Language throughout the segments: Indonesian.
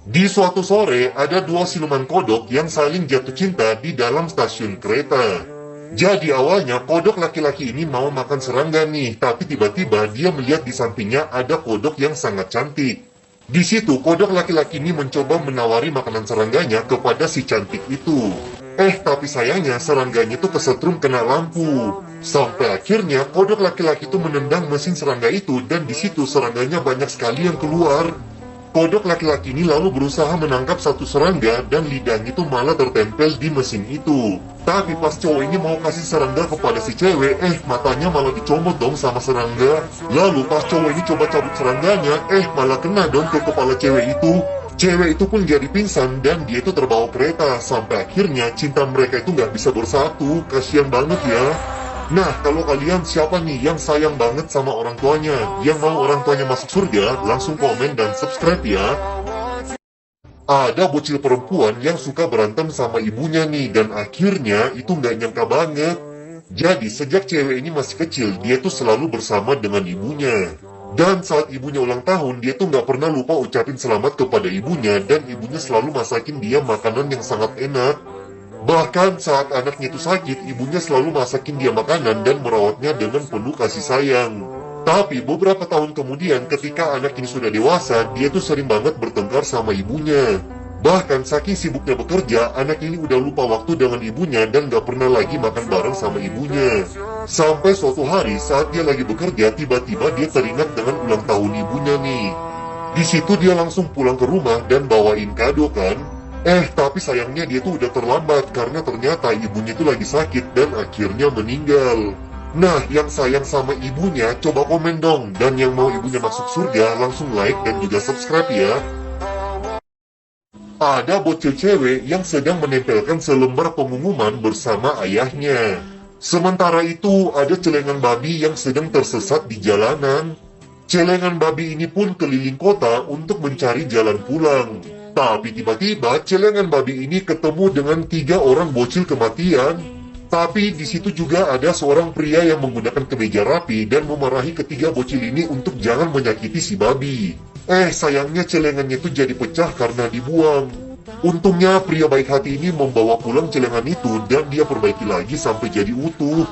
Di suatu sore, ada dua siluman kodok yang saling jatuh cinta di dalam stasiun kereta. Jadi awalnya kodok laki-laki ini mau makan serangga nih, tapi tiba-tiba dia melihat di sampingnya ada kodok yang sangat cantik. Di situ kodok laki-laki ini mencoba menawari makanan serangganya kepada si cantik itu. Tapi sayangnya serangganya itu kesetrum kena lampu. Sampai akhirnya kodok laki-laki itu menendang mesin serangga itu dan di situ serangganya banyak sekali yang keluar. Kodok laki-laki ini lalu berusaha menangkap satu serangga dan lidahnya itu malah tertempel di mesin itu. Tapi pas cowok ini mau kasih serangga kepada si cewek, matanya malah dicomot dong sama serangga. Lalu pas cowok ini coba cabut serangganya, malah kena dong ke kepala cewek itu. Cewek itu pun jadi pingsan dan dia itu terbawa kereta. Sampai akhirnya cinta mereka itu nggak bisa bersatu. Kasian banget ya. Nah, kalau kalian siapa nih yang sayang banget sama orang tuanya, yang mau orang tuanya masuk surga, langsung komen dan subscribe ya. Ada bocil perempuan yang suka berantem sama ibunya nih, dan akhirnya itu nggak nyangka banget. Jadi, sejak cewek ini masih kecil, dia tuh selalu bersama dengan ibunya. Dan saat ibunya ulang tahun, dia tuh nggak pernah lupa ucapin selamat kepada ibunya, dan ibunya selalu masakin dia makanan yang sangat enak. Bahkan saat anaknya itu sakit, ibunya selalu masakin dia makanan dan merawatnya dengan penuh kasih sayang. Tapi beberapa tahun kemudian ketika anak ini sudah dewasa, dia tuh sering banget bertengkar sama ibunya. Bahkan saking sibuknya bekerja, anak ini udah lupa waktu dengan ibunya dan gak pernah lagi makan bareng sama ibunya. Sampai suatu hari saat dia lagi bekerja, tiba-tiba dia teringat dengan ulang tahun ibunya nih. Di situ dia langsung pulang ke rumah dan bawain kado kan. Tapi sayangnya dia tuh udah terlambat karena ternyata ibunya itu lagi sakit dan akhirnya meninggal. Nah, yang sayang sama ibunya coba komen dong, dan yang mau ibunya masuk surga langsung like dan juga subscribe ya. Ada bocil cewek yang sedang menempelkan selembar pengumuman bersama ayahnya. Sementara itu ada celengan babi yang sedang tersesat di jalanan. Celengan babi ini pun keliling kota untuk mencari jalan pulang. Tapi tiba-tiba celengan babi ini ketemu dengan 3 orang bocil kematian. Tapi di situ juga ada seorang pria yang menggunakan kemeja rapi dan memarahi ketiga bocil ini untuk jangan menyakiti si babi. Sayangnya celengannya itu jadi pecah karena dibuang. Untungnya pria baik hati ini membawa pulang celengan itu dan dia perbaiki lagi sampai jadi utuh.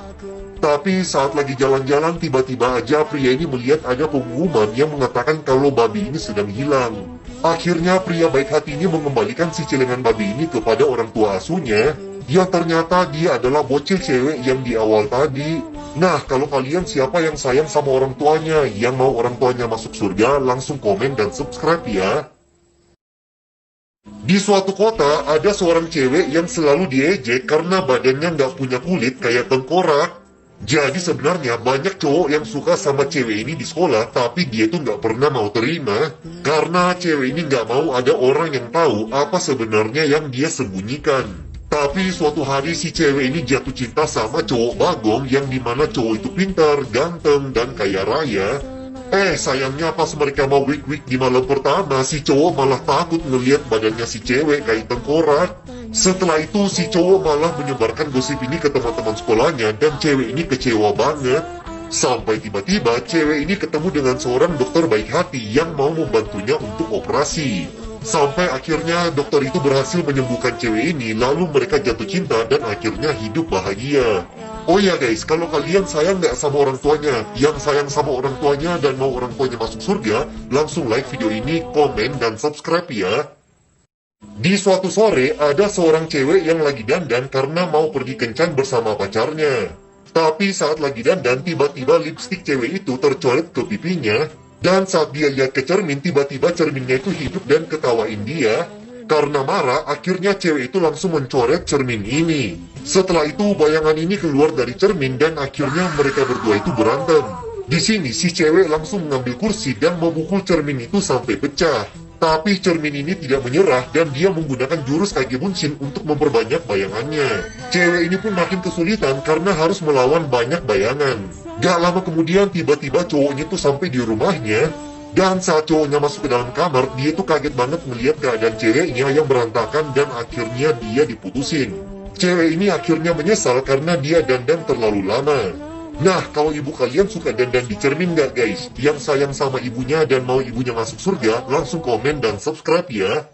Tapi saat lagi jalan-jalan tiba-tiba aja pria ini melihat ada pengumuman yang mengatakan kalau babi ini sedang hilang. Akhirnya pria baik hati ini mengembalikan si celengan babi ini kepada orang tua asuhnya, yang ternyata dia adalah bocil cewek yang di awal tadi. Nah, kalau kalian siapa yang sayang sama orang tuanya, yang mau orang tuanya masuk surga, langsung komen dan subscribe ya. Di suatu kota, ada seorang cewek yang selalu diejek karena badannya nggak punya kulit kayak tengkorak. Jadi sebenarnya banyak cowok yang suka sama cewek ini di sekolah, tapi dia tuh nggak pernah mau terima. Karena cewek ini nggak mau ada orang yang tahu apa sebenarnya yang dia sembunyikan. Tapi suatu hari si cewek ini jatuh cinta sama cowok bagong yang dimana cowok itu pintar, ganteng, dan kaya raya. Sayangnya pas mereka mau wik-wik di malam pertama, si cowok malah takut ngelihat badannya si cewek kayak tengkorak. Setelah itu si cowok malah menyebarkan gosip ini ke teman-teman sekolahnya dan cewek ini kecewa banget. Sampai tiba-tiba cewek ini ketemu dengan seorang dokter baik hati yang mau membantunya untuk operasi. Sampai akhirnya dokter itu berhasil menyembuhkan cewek ini, lalu mereka jatuh cinta dan akhirnya hidup bahagia. Oh ya guys, kalau kalian sayang nggak sama orang tuanya, yang sayang sama orang tuanya dan mau orang tuanya masuk surga, langsung like video ini, komen, dan subscribe ya. Di suatu sore, ada seorang cewek yang lagi dandan karena mau pergi kencan bersama pacarnya. Tapi saat lagi dandan, tiba-tiba lipstik cewek itu tercoret ke pipinya. Dan saat dia lihat ke cermin, tiba-tiba cerminnya itu hidup dan ketawain dia. Karena marah, akhirnya cewek itu langsung mencoret cermin ini. Setelah itu, bayangan ini keluar dari cermin dan akhirnya mereka berdua itu berantem. Di sini, si cewek langsung mengambil kursi dan memukul cermin itu sampai pecah. Tapi cermin ini tidak menyerah dan dia menggunakan jurus Kage Bunshin untuk memperbanyak bayangannya. Cewek ini pun makin kesulitan karena harus melawan banyak bayangan. Gak lama kemudian tiba-tiba cowoknya tuh sampai di rumahnya. Dan saat cowoknya masuk ke dalam kamar, dia tuh kaget banget melihat keadaan ceweknya yang berantakan dan akhirnya dia diputusin. Cewek ini akhirnya menyesal karena dia dandan terlalu lama. Nah, kalau ibu kalian suka dandan di cermin nggak guys? Yang sayang sama ibunya dan mau ibunya masuk surga, langsung komen dan subscribe ya.